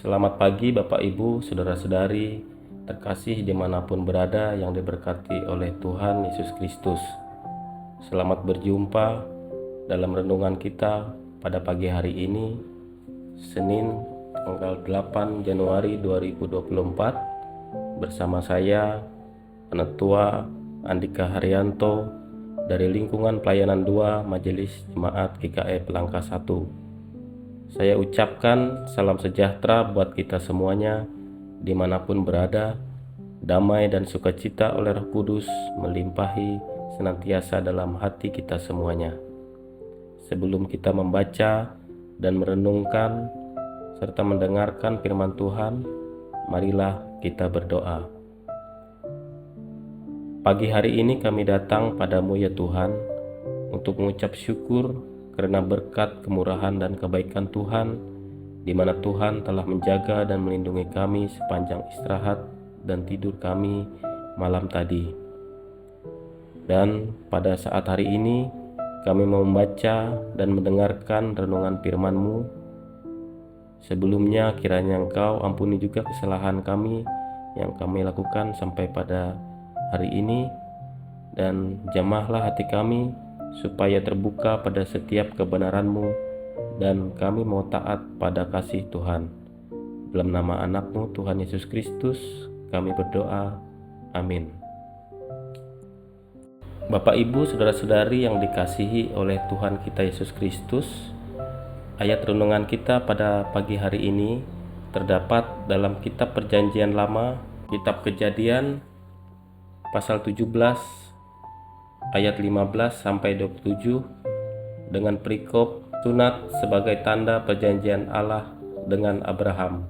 Selamat pagi Bapak Ibu, Saudara-saudari, terkasih dimanapun berada yang diberkati oleh Tuhan Yesus Kristus. Selamat berjumpa dalam renungan kita pada pagi hari ini, Senin tanggal 8 Januari 2024, bersama saya, Penetua Andika Haryanto dari lingkungan pelayanan 2 Majelis Jemaat GKI Pelangka 1. Saya ucapkan salam sejahtera buat kita semuanya, dimanapun berada. Damai dan sukacita oleh Roh Kudus melimpahi senantiasa dalam hati kita semuanya. Sebelum kita membaca dan merenungkan serta mendengarkan firman Tuhan, marilah kita berdoa. Pagi hari ini kami datang padamu ya Tuhan, untuk mengucap syukur karena berkat kemurahan dan kebaikan Tuhan, di mana Tuhan telah menjaga dan melindungi kami sepanjang istirahat dan tidur kami malam tadi. Dan pada saat hari ini kami mau membaca dan mendengarkan renungan firman-Mu. Sebelumnya kiranya Engkau ampuni juga kesalahan kami yang kami lakukan sampai pada hari ini, dan jamahlah hati kami supaya terbuka pada setiap kebenaran-Mu, dan kami mau taat pada kasih Tuhan. Dalam nama anak-Mu Tuhan Yesus Kristus kami berdoa, amin. Bapak Ibu, Saudara-saudari yang dikasihi oleh Tuhan kita Yesus Kristus, ayat renungan kita pada pagi hari ini terdapat dalam kitab Perjanjian Lama, kitab Kejadian pasal 17 ayat 15 sampai 27 dengan perikop sunat sebagai tanda perjanjian Allah dengan Abraham.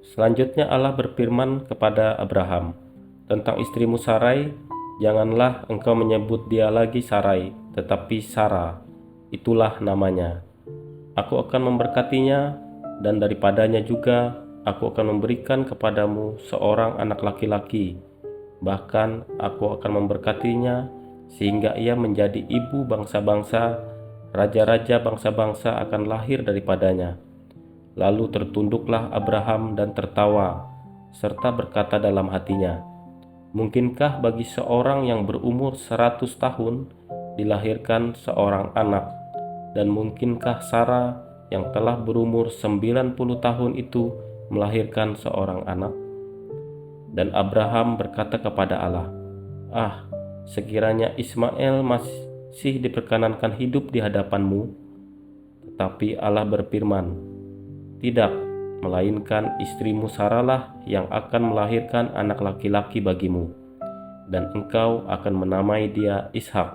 Selanjutnya Allah berfirman kepada Abraham tentang istrimu Sarai, janganlah engkau menyebut dia lagi Sarai, tetapi Sarah, itulah namanya. Aku akan memberkatinya, dan daripadanya juga aku akan memberikan kepadamu seorang anak laki-laki. Bahkan aku akan memberkatinya sehingga ia menjadi ibu bangsa-bangsa, raja-raja bangsa-bangsa akan lahir daripadanya. Lalu tertunduklah Abraham dan tertawa, serta berkata dalam hatinya, mungkinkah bagi seorang yang berumur 100 tahun dilahirkan seorang anak, dan mungkinkah Sarah yang telah berumur 90 tahun itu melahirkan seorang anak? Dan Abraham berkata kepada Allah, sekiranya Ismail masih diperkenankan hidup di hadapan-Mu. Tetapi Allah berfirman, tidak, melainkan istrimu Sarahlah yang akan melahirkan anak laki-laki bagimu, dan engkau akan menamai dia Ishak,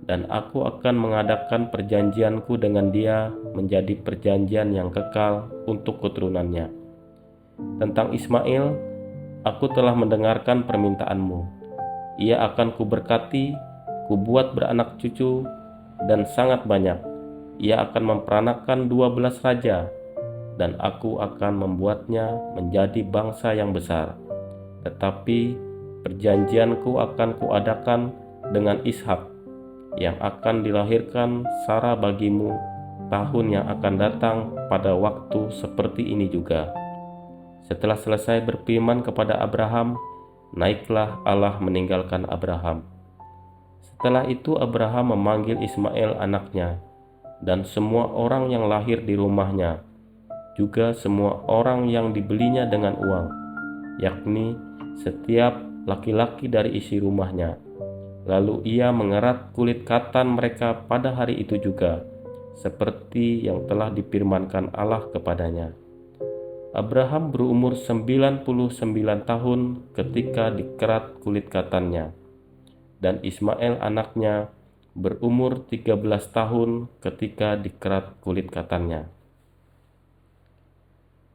dan aku akan mengadakan perjanjianku dengan dia menjadi perjanjian yang kekal untuk keturunannya. Tentang Ismail, aku telah mendengarkan permintaanmu. Ia akan kuberkati, kubuat beranak cucu, dan sangat banyak. Ia akan memperanakan 12 raja, dan aku akan membuatnya menjadi bangsa yang besar. Tetapi perjanjianku akan kuadakan dengan Ishak, yang akan dilahirkan Sarah bagimu tahun yang akan datang pada waktu seperti ini juga. Setelah selesai berfirman kepada Abraham, naiklah Allah meninggalkan Abraham. Setelah itu Abraham memanggil Ismail anaknya, dan semua orang yang lahir di rumahnya, juga semua orang yang dibelinya dengan uang, yakni setiap laki-laki dari isi rumahnya. Lalu ia mengerat kulit katan mereka pada hari itu juga, seperti yang telah difirmankan Allah kepadanya. Abraham berumur 99 tahun ketika dikerat kulit katannya, dan Ismail anaknya berumur 13 tahun ketika dikerat kulit katannya.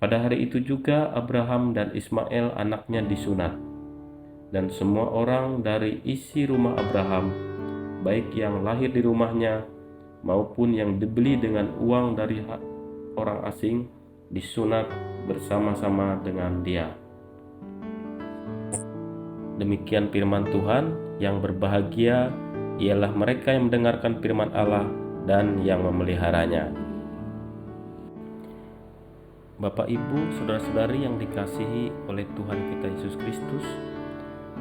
Pada hari itu juga Abraham dan Ismail anaknya disunat, dan semua orang dari isi rumah Abraham, baik yang lahir di rumahnya maupun yang dibeli dengan uang dari orang asing, disunat bersama-sama dengan dia. Demikian firman Tuhan. Yang berbahagia ialah mereka yang mendengarkan firman Allah dan yang memeliharanya. Bapak, Ibu, saudara-saudari yang dikasihi oleh Tuhan kita Yesus Kristus,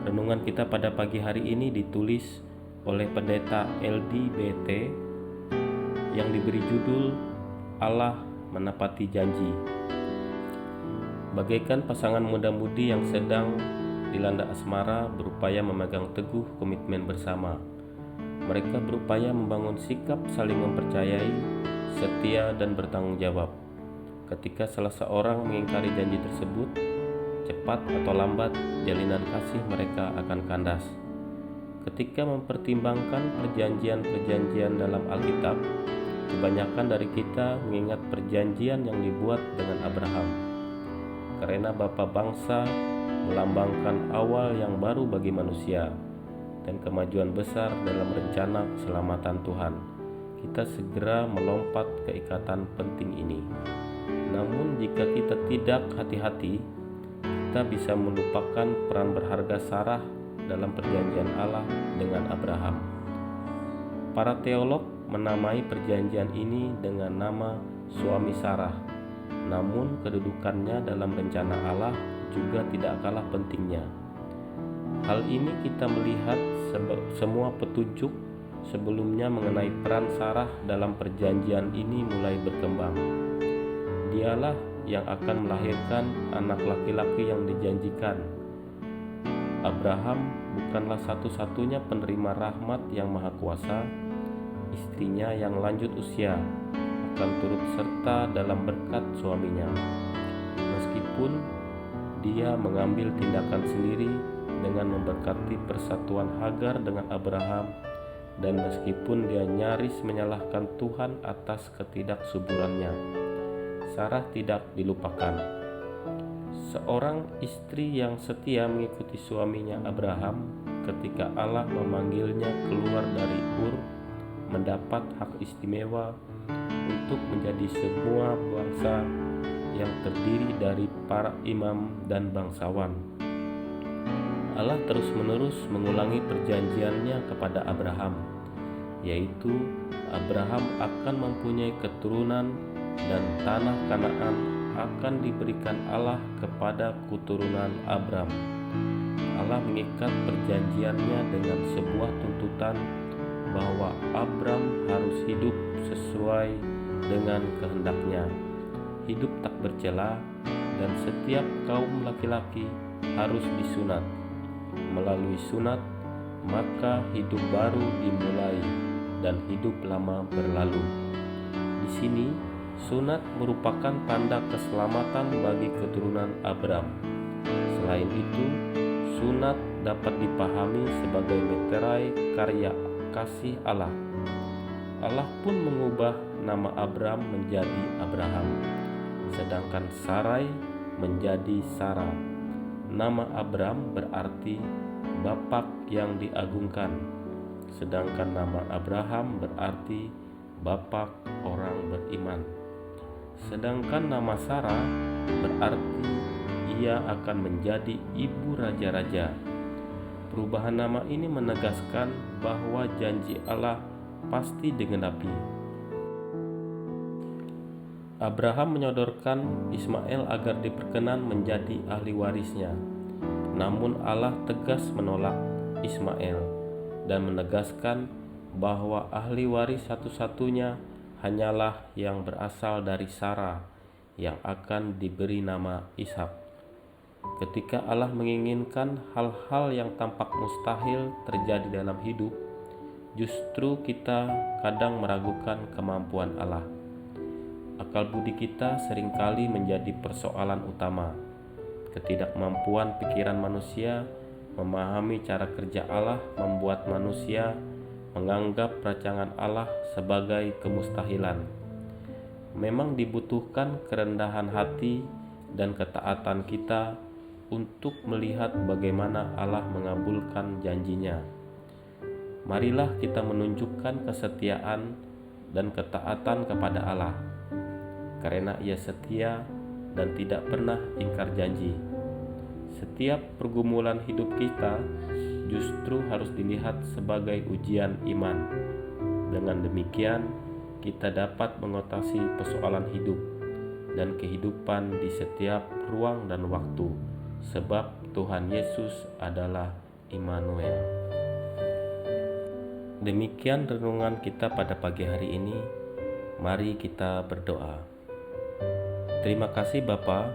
renungan kita pada pagi hari ini ditulis oleh Pendeta LDBT yang diberi judul Allah Menepati Janji. Bagaikan pasangan muda-mudi yang sedang dilanda asmara berupaya memegang teguh komitmen bersama. Mereka berupaya membangun sikap saling mempercayai, setia, dan bertanggung jawab. Ketika salah seorang mengingkari janji tersebut, cepat atau lambat jalinan kasih mereka akan kandas. Ketika mempertimbangkan perjanjian-perjanjian dalam Alkitab, kebanyakan dari kita mengingat perjanjian yang dibuat dengan Abraham. Karena bapa bangsa melambangkan awal yang baru bagi manusia dan kemajuan besar dalam rencana keselamatan Tuhan, kita segera melompat ke ikatan penting ini. Namun jika kita tidak hati-hati, kita bisa melupakan peran berharga Sarah dalam perjanjian Allah dengan Abraham. Para teolog menamai perjanjian ini dengan nama suami Sarah. Namun kedudukannya dalam rencana Allah juga tidak kalah pentingnya. Hal ini kita melihat semua petunjuk sebelumnya mengenai peran Sarah dalam perjanjian ini mulai berkembang. Dialah yang akan melahirkan anak laki-laki yang dijanjikan. Abraham bukanlah satu-satunya penerima rahmat yang maha kuasa. Istrinya yang lanjut usia akan turut serta dalam berkat suaminya. Meskipun dia mengambil tindakan sendiri dengan memberkati persatuan Hagar dengan Abraham, dan meskipun dia nyaris menyalahkan Tuhan atas ketidaksuburannya, Sarah tidak dilupakan. Seorang istri yang setia mengikuti suaminya Abraham ketika Allah memanggilnya keluar dari Ur, mendapat hak istimewa untuk menjadi sebuah bangsa yang terdiri dari para imam dan bangsawan. Allah terus-menerus mengulangi perjanjiannya kepada Abraham, yaitu Abraham akan mempunyai keturunan dan tanah Kanaan akan diberikan Allah kepada keturunan Abram. Allah mengikat perjanjiannya dengan sebuah tuntutan bahwa Abram harus hidup sesuai dengan kehendaknya, hidup tak bercela, dan setiap kaum laki-laki harus disunat. Melalui sunat, maka hidup baru dimulai dan hidup lama berlalu. Di sini, sunat merupakan tanda keselamatan bagi keturunan Abram. Selain itu, sunat dapat dipahami sebagai meterai karya kasih Allah. Allah pun mengubah nama Abram menjadi Abraham, sedangkan Sarai menjadi Sarah. Nama Abram berarti bapak yang diagungkan, sedangkan nama Abraham berarti bapak orang beriman. Sedangkan nama Sarah berarti ia akan menjadi ibu raja-raja. Perubahan nama ini menegaskan bahwa janji Allah pasti digenapi. Abraham menyodorkan Ismail agar diperkenan menjadi ahli warisnya. Namun Allah tegas menolak Ismail dan menegaskan bahwa ahli waris satu-satunya hanyalah yang berasal dari Sarah yang akan diberi nama Ishak. Ketika Allah menginginkan hal-hal yang tampak mustahil terjadi dalam hidup, justru kita kadang meragukan kemampuan Allah. Akal budi kita seringkali menjadi persoalan utama. Ketidakmampuan pikiran manusia memahami cara kerja Allah membuat manusia menganggap rancangan Allah sebagai kemustahilan. Memang dibutuhkan kerendahan hati dan ketaatan kita untuk melihat bagaimana Allah mengabulkan janjinya. Marilah kita menunjukkan kesetiaan dan ketaatan kepada Allah, karena Ia setia dan tidak pernah ingkar janji. Setiap pergumulan hidup kita justru harus dilihat sebagai ujian iman. Dengan demikian, kita dapat mengatasi persoalan hidup dan kehidupan di setiap ruang dan waktu, sebab Tuhan Yesus adalah Immanuel. Demikian renungan kita pada pagi hari ini. Mari kita berdoa. Terima kasih Bapa,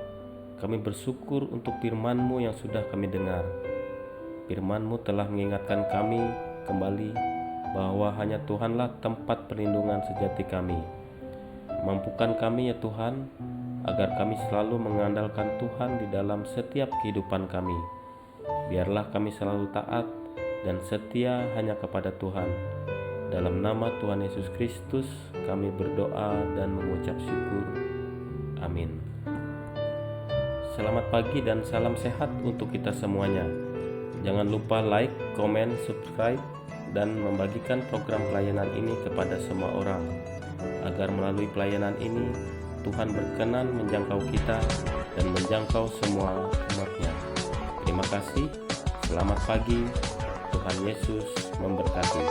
kami bersyukur untuk firman-Mu yang sudah kami dengar. Firman-Mu telah mengingatkan kami kembali bahwa hanya Tuhanlah tempat perlindungan sejati kami. Mampukan kami ya Tuhan, agar kami selalu mengandalkan Tuhan di dalam setiap kehidupan kami. Biarlah kami selalu taat dan setia hanya kepada Tuhan. Dalam nama Tuhan Yesus Kristus kami berdoa dan mengucap syukur. Amin. Selamat pagi dan salam sehat untuk kita semuanya. Jangan lupa like, komen, subscribe, dan membagikan program pelayanan ini kepada semua orang, agar melalui pelayanan ini Tuhan berkenan menjangkau kita dan menjangkau semua umat-Nya. Terima kasih, selamat pagi, Tuhan Yesus memberkati.